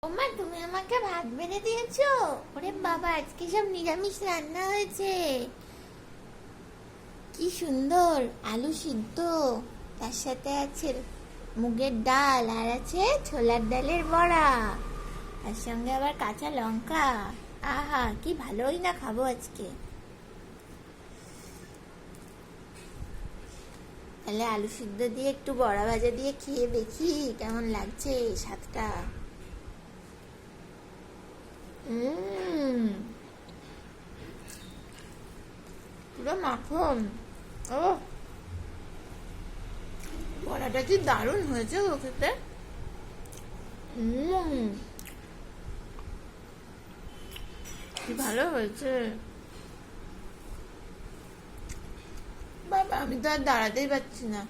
ওমা, তুমি আমাকে ভাত বেড়ে দিয়েছো? ওরে বাবা, আজকে সব নিরামিষ রান্না হয়েছে। কি সুন্দর! আলু সিদ্ধ, তার সাথে আছে মুগের ডাল, আর আছে ছোলার ডালের বড়া, তার সঙ্গে আবার কাঁচা লঙ্কা। আহা, কি ভালোই না খাবো আজকে। তাহলে আলু সিদ্ধ দিয়ে একটু বড়া ভাজা দিয়ে খেয়ে দেখি কেমন লাগছে স্বাদটা। হুম, পুরো মাখন। ও, বড়াটা কি দারুণ হয়েছে গো খেতে। হুম, কি ভালো হয়েছে। বাবা, আমি তো আর দাঁড়াতেই পারছি না,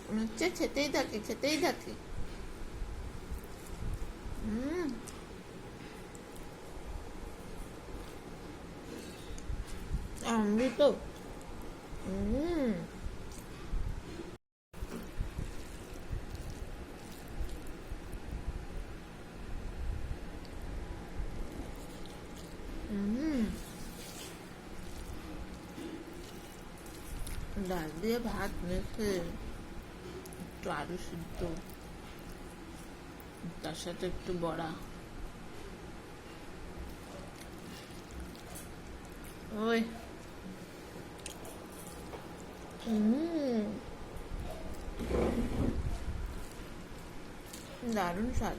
মনে হচ্ছে খেতেই থাকি খেতেই থাকি। হুম, অমৃত। হুম, হুম, ডাল দিয়ে ভাত মেখে একটু আলু সিদ্ধ, তার সাথে একটু বড়া। ওই, হুম, দারুণ স্বাদ।